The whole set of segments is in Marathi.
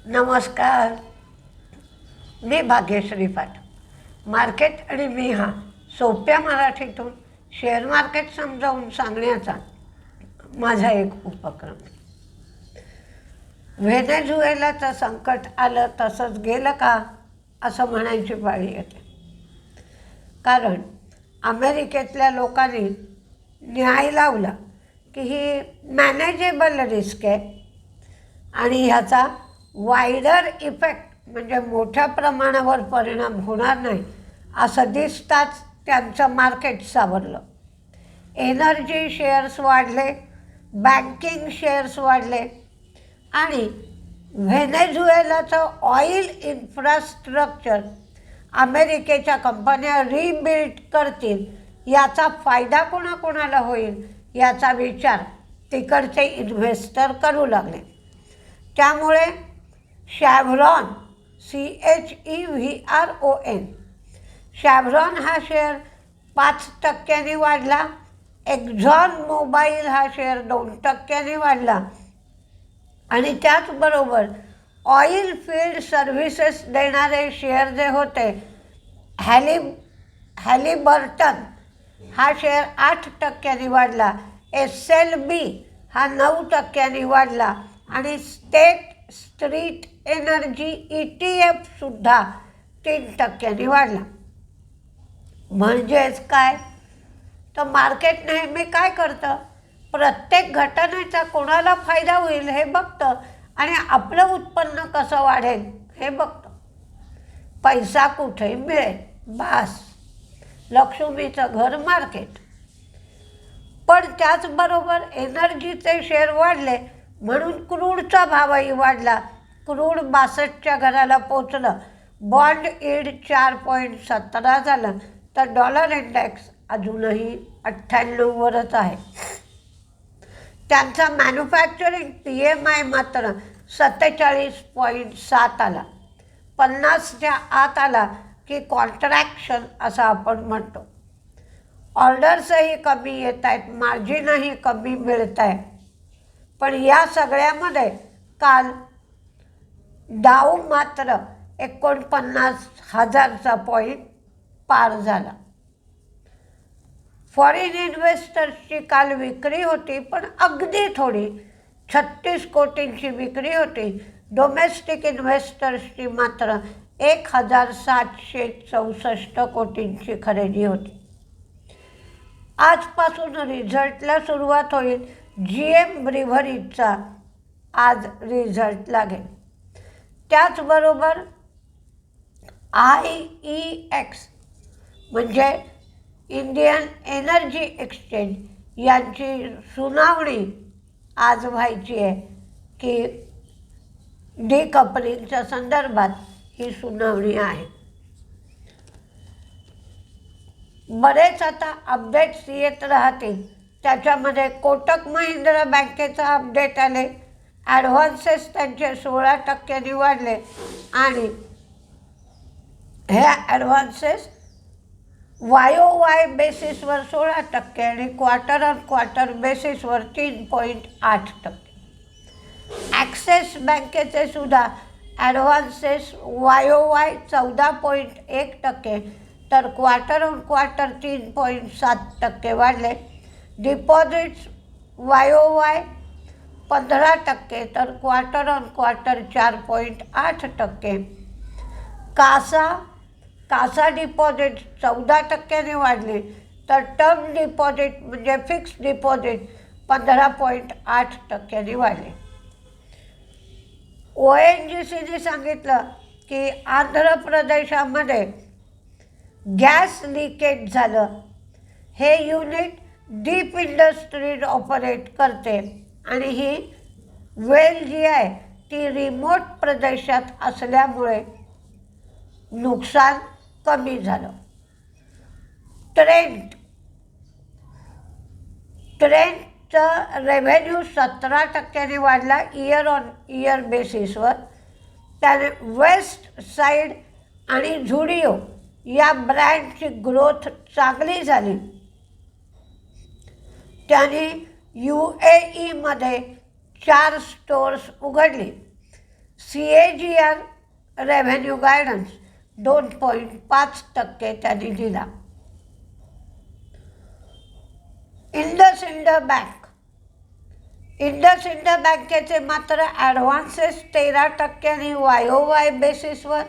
नमस्कार. मी भाग्यश्री पाठ. मार्केट आणि मी हा सोप्या मराठीतून शेअर मार्केट समजावून सांगण्याचा माझा एक उपक्रम. व्हेनेझुएलाचं संकट आलं तसंच गेलं का असं म्हणायची पाळी येते. कारण अमेरिकेतल्या लोकांनी न्याय लावला की ही मॅनेजेबल रिस्क आहे आणि ह्याचा वायडर इफेक्ट म्हणजे मोठ्या प्रमाणावर परिणाम होणार नाही असं दिसताच त्यांचं मार्केट सावरलं. एनर्जी शेअर्स वाढले, बँकिंग शेअर्स वाढले आणि व्हेनेझुएलाचं ऑइल इन्फ्रास्ट्रक्चर अमेरिकेच्या कंपन्या रिबिल्ड करतील याचा फायदा कोणाकोणाला होईल याचा विचार तिकडचे इन्व्हेस्टर करू लागले. त्यामुळे शेव्हरॉन CHEVRON शेव्हरॉन हा शेअर 5% वाढला. एक्झॉन मोबाईल हा शेअर 2% वाढला आणि त्याचबरोबर ऑइल फील्ड सर्व्हिसेस देणारे शेअर जे होते हॅलिबर्टन हा शेअर 8% वाढला. SLB हा 9% वाढला आणि स्टेट स्ट्रीट एनर्जी ETF सुद्धा 3% वाढला. म्हणजेच काय तर मार्केट नेहमी काय करतं, प्रत्येक घटनेचा कोणाला फायदा होईल हे बघतं आणि आपलं उत्पन्न कसं वाढेल हे बघतं. पैसा कुठे मिळेल बास, लक्ष्मीचं घर मार्केट. पण त्याचबरोबर एनर्जीचे शेअर वाढले म्हणून क्रूडचा भावही वाढला. क्रूड 62च्या घराला पोचलं. बॉन्ड यील्ड 4.17 झालं तर डॉलर इंडेक्स अजूनही 98वरच आहे. त्यांचा मॅन्युफॅक्चरिंग PMI मात्र 47.7 आला. 50च्या आत आला की कॉन्ट्रॅक्शन असं आपण म्हणतो. ऑर्डर्सही कमी येत आहेत, मार्जिनही कमी मिळत आहे. पण या सगळ्यामध्ये काल डाऊ मात्र 49,000चा पॉईंट पार झाला. फॉरेन इन्व्हेस्टर्सची काल विक्री होती पण अगदी थोडी, 36 कोटींची विक्री होती. डोमेस्टिक इन्व्हेस्टर्सची मात्र 1,764 कोटींची खरेदी होती. आजपासून रिझल्टला सुरुवात होईल. GM ब्रिव्हरीजचा आज रिझल्ट लागेल. त्याचबरोबर IEX म्हणजे इंडियन एनर्जी एक्सचेंज यांची सुनावणी आज व्हायची आहे की डिकपलिंगच्या संदर्भात ही सुनावणी आहे. बरेच आता अपडेट्स येत राहतील. त्याच्यामध्ये कोटक महिंद्रा बँकेचा अपडेट आले. ॲडव्हान्सेस त्यांचे 16% वाढले आणि हे ॲडव्हान्सेस YOY बेसिसवर 16% आणि क्वार्टर ऑन क्वार्टर बेसिसवर 3.8%. ॲक्सिस बँकेचे सुद्धा ॲडव्हान्सेस YOY 14.1% तर क्वार्टर ऑन क्वार्टर 3.7% वाढले. डिपॉझिट्स YOY 15% तर quarter on quarter 4.8%. CASA deposit 14% वाढले तर टर्म डिपॉझिट म्हणजे फिक्स डिपॉझिट 15.8% वाढले. ONGCने सांगितलं की आंध्र प्रदेशामध्ये गॅस लिकेज झालं. हे युनिट डीप इंडस्ट्रीज ऑपरेट करते आणि ही वेल जी आहे ती रिमोट प्रदेशात असल्यामुळे नुकसान कमी झालं. ट्रेंटचं रेव्हेन्यू 17% वाढला इयर ऑन इयर बेसिसवर. त्याने वेस्ट साईड आणि झुडिओ या ब्रँडची ग्रोथ चांगली झाली. त्याने UAEमध्ये 4 स्टोअर्स उघडली. CAGR रेव्हेन्यू गायडन्स 2.5% त्यांनी दिला. इंडसइंड बँकेचे मात्र ॲडव्हान्सेस 13% YOY बेसिसवर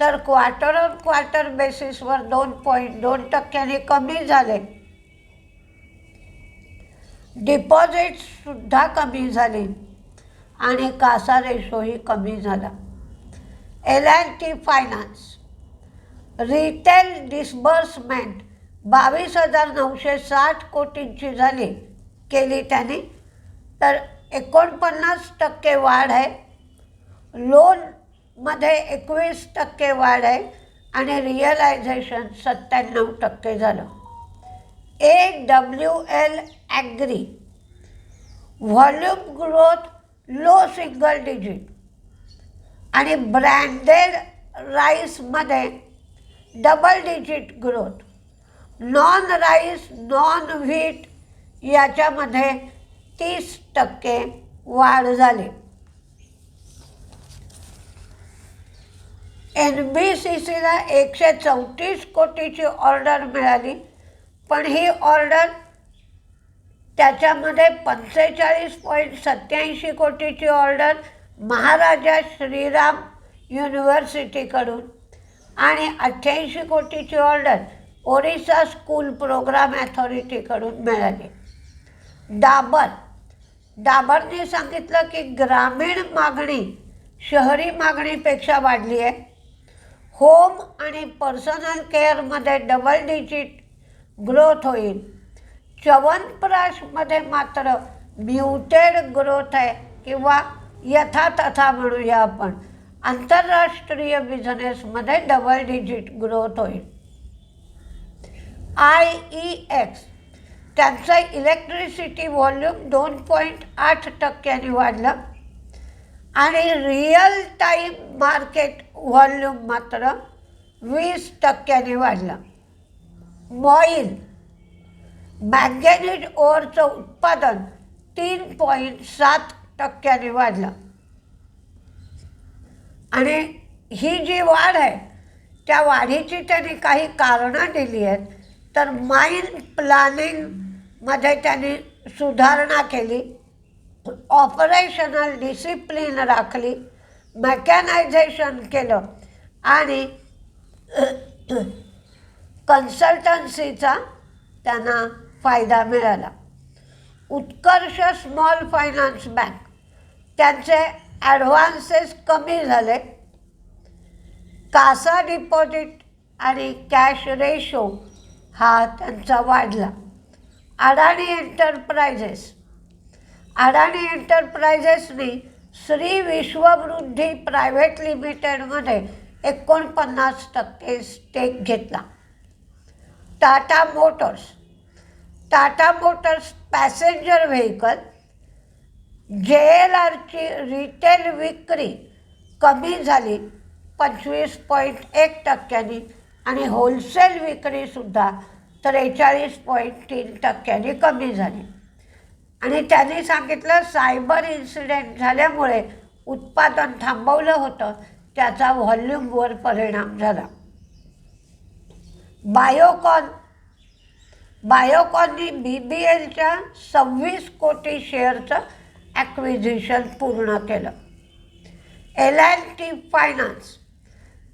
तर क्वार्टर ऑन क्वार्टर बेसिसवर 2.2% कमी झाले. डिपॉझिट्ससुद्धा कमी झाली आणि कासा रेशोही कमी झाला. L&T फायनान्स रिटेल डिस्बर्समेंट 22,960 कोटींची केली त्यांनी, तर 49% वाढ आहे. लोनमध्ये 21% वाढ आहे आणि रिअलायझेशन 97% झालं. AWL agri volume growth low single digit आणि ब्रँडेड राईसमध्ये double digit growth. Non rice non wheat याच्यामध्ये 30% वाढ झाली. NBCCला 134 कोटीची ऑर्डर मिळाली, पण ही ऑर्डर त्याच्यामध्ये 45.87 कोटीची ऑर्डर महाराजा श्रीराम युनिव्हर्सिटीकडून आणि 88 कोटीची ऑर्डर ओरिसा स्कूल प्रोग्राम अथॉरिटीकडून मिळाली. डाबरने सांगितलं की ग्रामीण मागणी शहरी मागणीपेक्षा वाढली आहे. होम आणि पर्सनल केअरमध्ये डबल डिजिट ग्रोथ होईल. च्यवनप्राशमध्ये मात्र म्युटेड ग्रोथ आहे किंवा यथातथा म्हणूया आपण. आंतरराष्ट्रीय बिझनेसमध्ये डबल डिजिट ग्रोथ होईल. IEX त्यांचं इलेक्ट्रिसिटी व्हॉल्यूम 2.8% वाढलं आणि रिअल टाईम मार्केट व्हॉल्यूम मात्र 20% वाढलं. मॉईल मॅंगॅनीज ओरचं उत्पादन 3.7% वाढलं. आणि ही जी वाढ आहे त्या वाढीची त्यांनी काही कारणं दिली आहेत. तर माइन प्लॅनिंगमध्ये त्यांनी सुधारणा केली, ऑपरेशनल डिसिप्लिन राखली, मेकॅनायझेशन केलं आणि कन्सल्टन्सीचा त्यांना फायदा मिळाला. उत्कर्ष स्मॉल फायनान्स बँक त्यांचे ॲडव्हान्सेस कमी झाले. कासा डिपॉझिट आणि कॅश रेशो हा त्यांचा वाढला. अडाणी एंटरप्राइजेसने श्री विश्ववृद्धी प्रायव्हेट लिमिटेडमध्ये 49% स्टेक घेतला. टाटा मोटर्स पॅसेंजर व्हेकल JLRची रिटेल विक्री कमी झाली 25.1% आणि होलसेल विक्रीसुद्धा 43.3% कमी झाली. आणि त्यांनी सांगितलं सायबर इन्सिडेंट झाल्यामुळे उत्पादन थांबवलं होतं, त्याचा व्हॉल्यूमवर परिणाम झाला. बायोकॉननी BBLच्या 26 कोटी शेअरचं ॲक्विजिशन पूर्ण केलं. L&T फायनान्स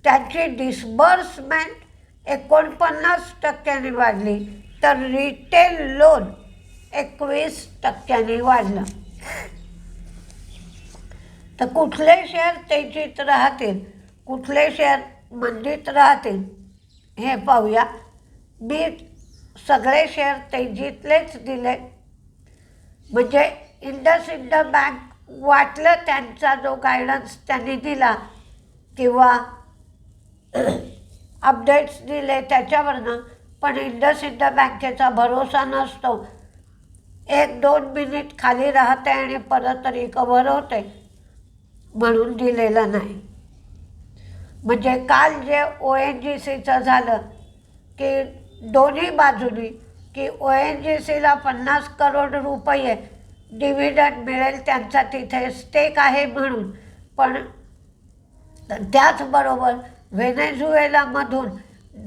त्यांची डिस्बर्समेंट 49% वाढली, तर रिटेल लोन 21% वाढलं. तर कुठले शेअर तेजीत राहतील, कुठले शेअर मंदीत राहतील हे पाहूया. मी सगळे शेअर तेजीतलेच दिले, म्हणजे इंडसइंड बँक वाटलं त्यांचा जो गायडन्स त्यांनी दिला किंवा अपडेट्स दिले त्याच्यावरनं, पण इंडसइंड बँकेचा भरोसा नसतो. 1-2 मिनिट खाली राहते आणि परत रिकवर होते म्हणून दिलेलं नाही. म्हणजे काल जे ONGCचं झालं की दोन्ही बाजूनी की ONGCला 50 करोड रुपये डिव्हिडंड मिळेल, त्यांचा तिथे स्टेक आहे म्हणून, पण तर त्याचबरोबर व्हेनेझुएलामधून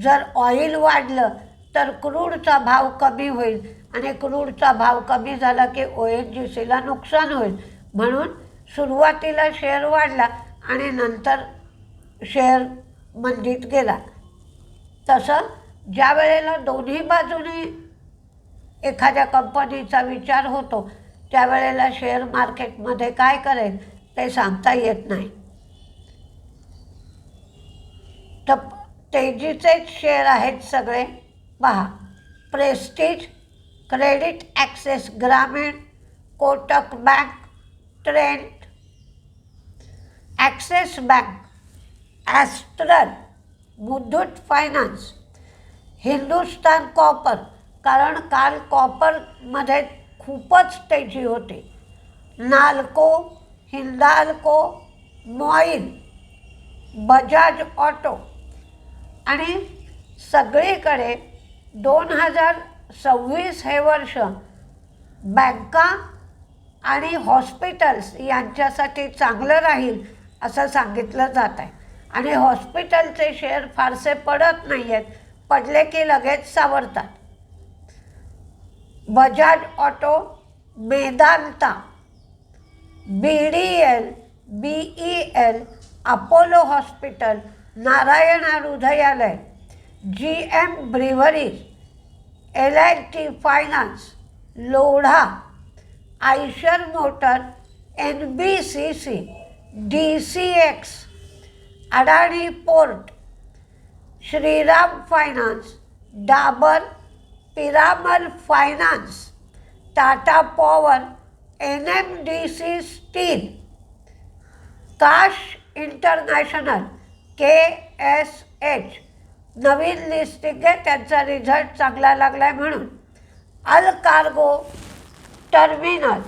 जर ऑइल वाढलं तर क्रूडचा भाव कमी होईल आणि क्रूडचा भाव कमी झाला की ONGCला नुकसान होईल. म्हणून सुरुवातीला शेअर वाढला आणि नंतर शेअर मंदीत गेला. तसं ज्या वेळेला दोन्ही बाजूने एखाद्या कंपनीचा विचार होतो त्यावेळेला शेअर मार्केटमध्ये काय करेल ते सांगता येत नाही. तर तेजीचेच शेअर आहेत सगळे पहा. प्रेस्टीज, क्रेडिट ॲक्सेस ग्रामीण, Kotak bank, Trent, axis bank, astral, Muthoot finance, Hindustan copper, कारण काल कॉपरमध्ये खूपच तेजी होती, नाल्को, हिंदाल्को, मॉईल, बजाज ऑटो. आणि सगळीकडे 2026 हे वर्ष बँका आणि हॉस्पिटल्स यांच्यासाठी चांगलं राहील असं सांगितलं जात आहे. आणि हॉस्पिटलचे शेअर फारसे पडत नाही आहेत, पडले की लगेच सावरतात. Bajaj Auto, Medanta, BDL, BEL, Apollo Hospital, Narayana Hrudayalaya, GM Breweries, LIT Finance, Lodha, Eicher Motor, NBCC, DCX, Adani Port, Shriram Finance, Dabur, Piramal Finance, Tata Power, NMDC Steel, काश इंटरनॅशनल, KSH, नवीन लिस्टिंग आहे, त्यांचा रिझल्ट चांगला लागला आहे म्हणून. Allcargo Terminal.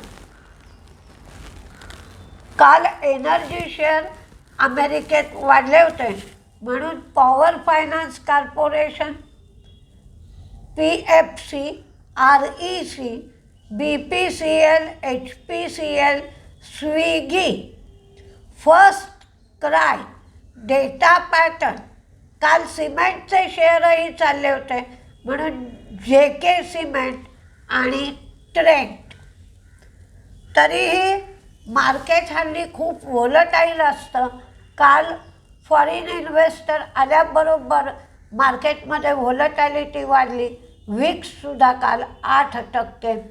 काल एनर्जी शेअर अमेरिकेत वाढले होते म्हणून Power Finance Corporation, PFC, REC, BPCL, HPCL, Swiggy, FirstCry, Data Pattern. काल सिमेंटचे शेअरही चालले होते म्हणून JK सिमेंट आणि ट्रेंट. तरीही मार्केट हल्ली खूप व्होलटाईल असतं. काल फॉरेन इन्व्हेस्टर आल्याबरोबर मार्केटमध्ये व्होलटॅलिटी वाढली. विक्ससुद्धा काल 8%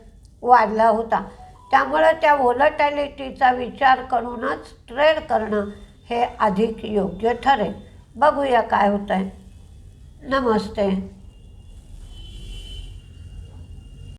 वाढला होता. त्यामुळे त्या व्होलटॅलिटीचा विचार करूनच ट्रेड करणं हे अधिक योग्य ठरेल. बघूया काय होतं आहे. नमस्ते.